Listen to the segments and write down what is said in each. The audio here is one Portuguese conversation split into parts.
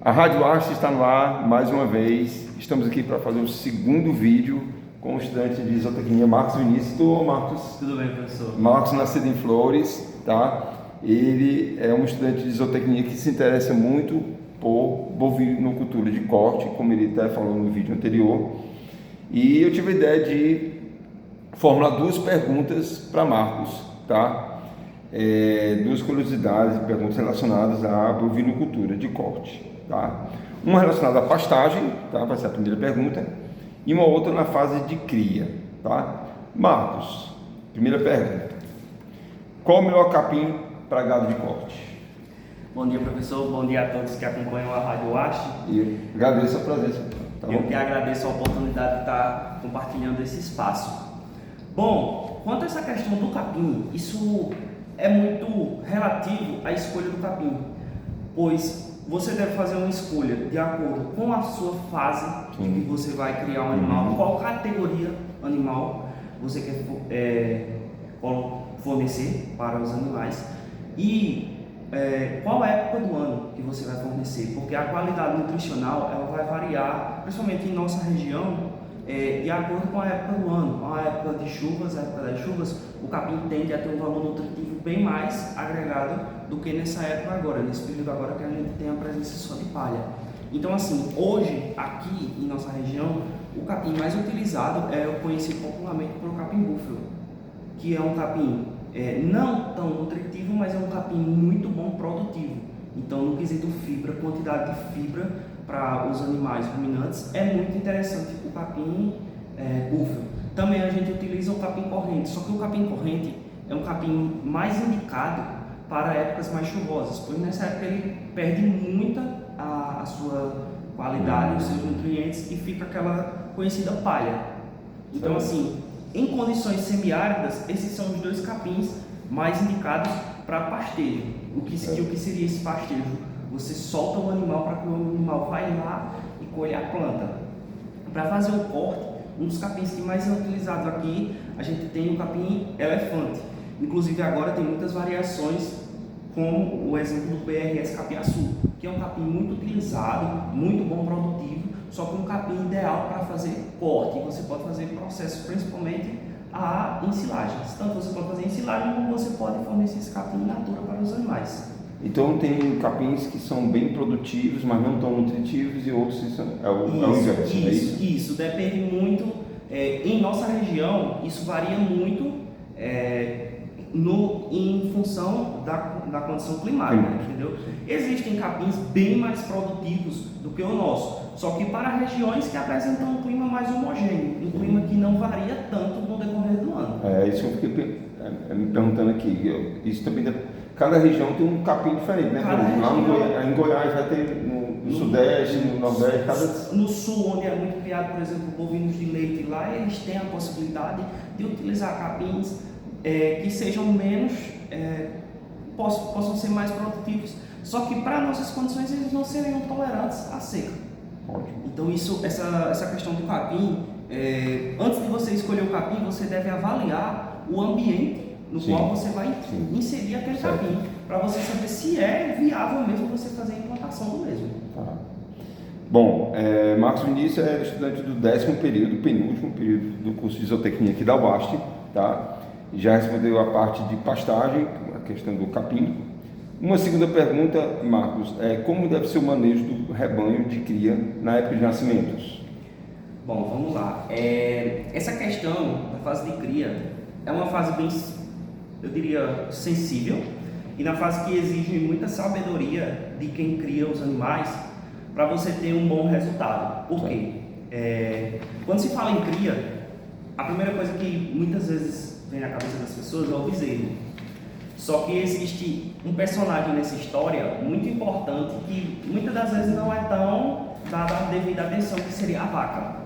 A Rádio Arte está no ar mais uma vez. Estamos aqui para fazer o segundo vídeo com o estudante de zootecnia Marcos Vinícius. Tudo, Marcos? Tudo bem, professor. Marcos, nascido em Flores, tá? Ele é um estudante de zootecnia que se interessa muito por bovinocultura de corte, como ele até falou no vídeo anterior. E eu tive a ideia de formular duas perguntas para Marcos, tá? Duas curiosidades e perguntas relacionadas à bovinocultura de corte, tá? Uma relacionada à pastagem, tá? Vai ser a primeira pergunta, e uma outra na fase de cria, tá? Marcos, primeira pergunta: qual o melhor capim para gado de corte? Bom dia, professor. Bom dia a todos que acompanham a Rádio Arte. E agradeço a presença. Tá bom? Eu que agradeço a oportunidade de estar compartilhando esse espaço. Bom, quanto a essa questão do capim, isso é muito relativo à escolha do capim, pois você deve fazer uma escolha de acordo com a sua fase em que você vai criar um animal, qual categoria animal você quer fornecer para os animais e qual é a época do ano que você vai fornecer, porque a qualidade nutricional ela vai variar, principalmente em nossa região, de acordo com a época do ano. A época de chuvas, a época das chuvas, o capim tende a ter um valor nutritivo bem mais agregado do que nessa época agora, nesse período agora que a gente tem a presença só de palha. Então assim, hoje, aqui em nossa região, o capim mais utilizado é o conhecido popularmente por capim búfalo, que é um capim não tão nutritivo, mas é um capim muito bom produtivo. Então no quesito fibra, quantidade de fibra para os animais ruminantes, é muito interessante o capim búfalo. Também a gente utiliza o capim corrente, só que o capim corrente é um capim mais indicado para épocas mais chuvosas, pois nessa época ele perde muita a sua qualidade, os seus nutrientes e fica aquela conhecida palha. Então assim, em condições semiáridas, esses são os dois capins mais indicados para pastejo. O que seria esse pastejo? Você solta o animal para que o animal vá lá e colhe a planta. Para fazer o corte, um dos capins que mais é utilizado aqui, a gente tem o capim elefante. Inclusive agora tem muitas variações, como o exemplo do PRS Capiaçu, que é um capim muito utilizado, muito bom produtivo, só que um capim ideal para fazer corte. Você pode fazer processo principalmente a ensilagens. Tanto você pode fazer ensilagem, como você pode fornecer esse capim in natura para os animais. Então tem capins que são bem produtivos, mas não tão nutritivos, e outros que são o inverso, é isso? Isso, depende muito. Em nossa região, isso varia muito em função da condição climática, entendeu? Existem capins bem mais produtivos do que o nosso, só que para regiões que apresentam um clima mais homogêneo, um clima que não varia tanto no decorrer do ano. Isso que eu fiquei me perguntando aqui. Isso também cada região tem um capim diferente, né? Lá em Goiás vai ter no Sudeste, no Nordeste, no Sul, onde é muito criado, por exemplo, bovinos de leite, lá eles têm a possibilidade de utilizar capins que sejam menos, possam ser mais produtivos, só que para nossas condições eles não seriam tolerantes à seca. Ótimo. Então essa questão do capim, antes de você escolher o capim, você deve avaliar o ambiente no qual você vai inserir aquele capim, para você saber se é viável mesmo você fazer a implantação do mesmo. Tá. Bom, Marcos Vinícius é estudante do 10º período, penúltimo período do curso de zootecnia aqui da UAST, tá? Já respondeu a parte de pastagem, a questão do capim. Uma segunda pergunta, Marcos, como deve ser o manejo do rebanho de cria na época de nascimentos? Bom, vamos lá. Essa questão da fase de cria é uma fase bem, eu diria, sensível, e na fase que exige muita sabedoria de quem cria os animais para você ter um bom resultado. Por quê? Quando se fala em cria, a primeira coisa que muitas vezes vem na cabeça das pessoas é o bezerro. Só que existe um personagem nessa história muito importante que muitas das vezes não é tão dada a devida atenção, que seria a vaca.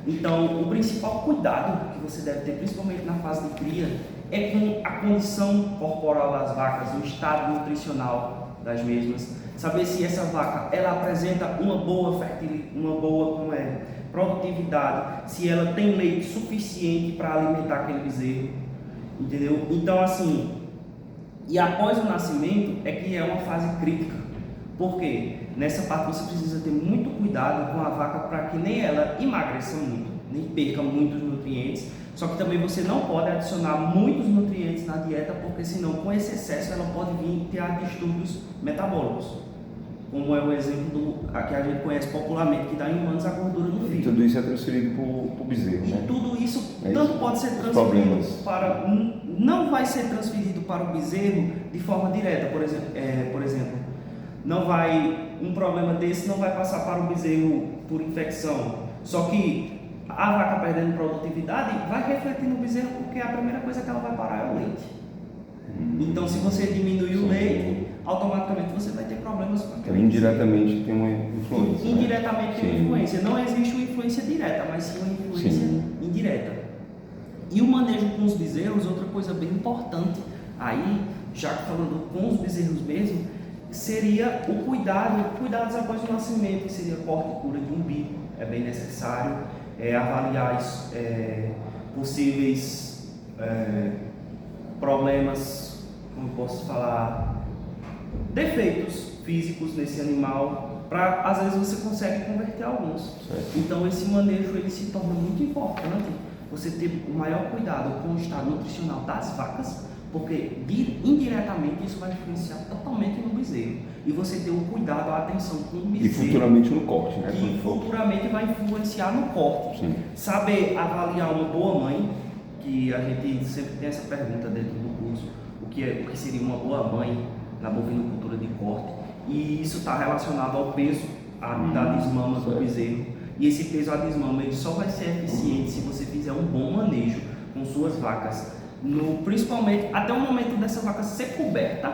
Então, o principal cuidado que você deve ter, principalmente na fase de cria, é com a condição corporal das vacas, o estado nutricional das mesmas, saber se essa vaca ela apresenta uma boa produtividade, se ela tem leite suficiente para alimentar aquele bezerro, entendeu? Então assim, e após o nascimento é que é uma fase crítica, Porque nessa parte você precisa ter muito cuidado com a vaca para que nem ela emagreça muito, nem perca muitos nutrientes. Só que também você não pode adicionar muitos nutrientes na dieta, porque senão com esse excesso ela pode vir ter distúrbios metabólicos. Como é o exemplo que a gente conhece popularmente, que dá em humanos a gordura no fígado. E tudo isso é transferido para o bezerro, E né? tudo isso É tanto isso. pode ser Os transferido problemas. para... Não vai ser transferido para o bezerro de forma direta, por exemplo, não vai... Um problema desse não vai passar para o bezerro por infecção. Só que a vaca perdendo produtividade vai refletir no bezerro, porque a primeira coisa que ela vai parar é o leite. Então, se você diminuir o leite, automaticamente você vai ter problemas com Então, indiretamente tem uma influência. Indiretamente tem uma Sim. influência. Não existe uma influência direta, mas sim uma influência indireta. E o manejo com os bezerros, outra coisa bem importante, aí, já falando com os bezerros mesmo, seria o cuidados após o nascimento, que seria corte e cura de umbigo, é bem necessário, avaliar possíveis problemas, como posso falar, defeitos físicos nesse animal, às vezes você consegue converter alguns. Certo. Então esse manejo ele se torna muito importante, você ter o maior cuidado com o estado nutricional das vacas, porque indiretamente isso vai influenciar totalmente no bezerro. E você ter o cuidado, a atenção com o bezerro. E futuramente no corte, né? Que futuramente vai influenciar no corte. Sim. Saber avaliar uma boa mãe, que a gente sempre tem essa pergunta dentro do curso, o que seria uma boa mãe na bovinocultura de corte. E isso está relacionado ao peso da desmama do bezerro. E esse peso a desmama ele só vai ser eficiente se você fizer um bom manejo com suas vacas. Principalmente até o momento dessa vaca ser coberta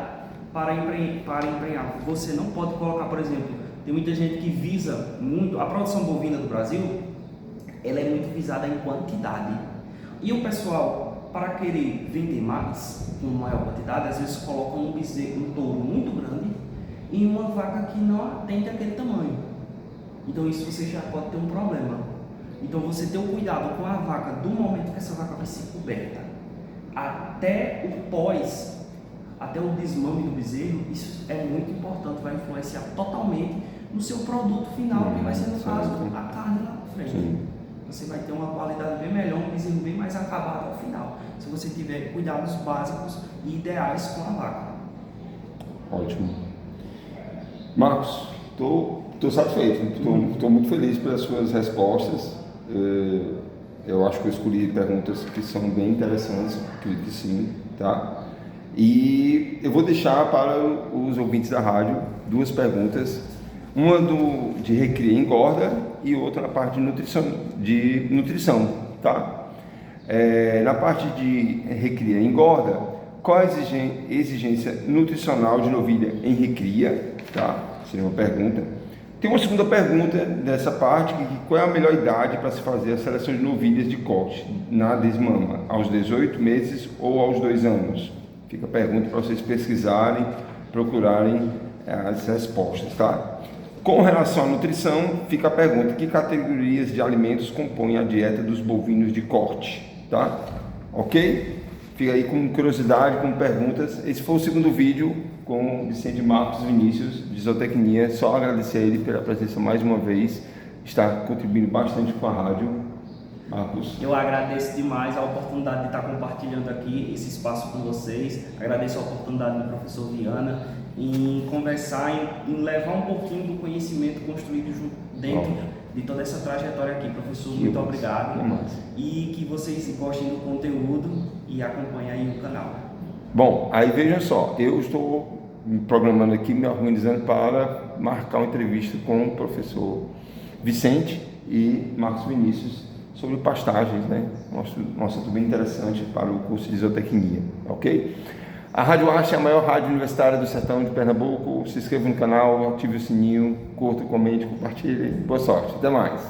para emprenhar. Você não pode colocar, por exemplo, tem muita gente que visa muito, a produção bovina do Brasil, ela é muito visada em quantidade. E o pessoal, para querer vender mais, com maior quantidade, às vezes colocam um touro muito grande em uma vaca que não atende aquele tamanho. Então isso você já pode ter um problema. Então você ter o cuidado com a vaca do momento que essa vaca vai ser coberta até o desmame do bezerro, isso é muito importante, vai influenciar totalmente no seu produto final, que vai ser no caso a carne lá na frente. Sim. Você vai ter uma qualidade bem melhor, um bezerro bem mais acabado ao final, se você tiver cuidados básicos e ideais com a vaca. Ótimo. Marcos, estou satisfeito, estou muito feliz pelas suas respostas. Eu acho que eu escolhi perguntas que são bem interessantes, acredito que sim, tá? E eu vou deixar para os ouvintes da rádio duas perguntas, uma de recria e engorda e outra na parte de nutrição, tá? Na parte de recria e engorda, qual a exigência nutricional de novilha em recria, tá? Seria uma pergunta. Tem uma segunda pergunta dessa parte, qual é a melhor idade para se fazer a seleção de novilhas de corte na desmama, aos 18 meses ou aos 2 anos? Fica a pergunta para vocês pesquisarem, procurarem as respostas, tá? Com relação à nutrição, fica a pergunta, que categorias de alimentos compõem a dieta dos bovinos de corte, tá? Ok? Fica aí com curiosidade, com perguntas. Esse foi o segundo vídeo com Vicente Marcos Vinícius, de Zootecnia. Só agradecer a ele pela presença mais uma vez, está contribuindo bastante com a rádio. Marcos. Eu agradeço demais a oportunidade de estar compartilhando aqui esse espaço com vocês. Agradeço a oportunidade do professor Viana em conversar, em levar um pouquinho do conhecimento construído dentro de toda essa trajetória aqui. Professor, muito obrigado. E que vocês gostem do conteúdo e acompanhem aí o canal. Bom, aí vejam só, eu estou me programando aqui, me organizando para marcar uma entrevista com o professor Vicente e Marcos Vinícius sobre pastagens, né? Um assunto bem interessante para o curso de zootecnia, ok? A Rádio Arce é a maior rádio universitária do sertão de Pernambuco. Se inscreva no canal, ative o sininho, curta, comente, compartilhe. Boa sorte, até mais!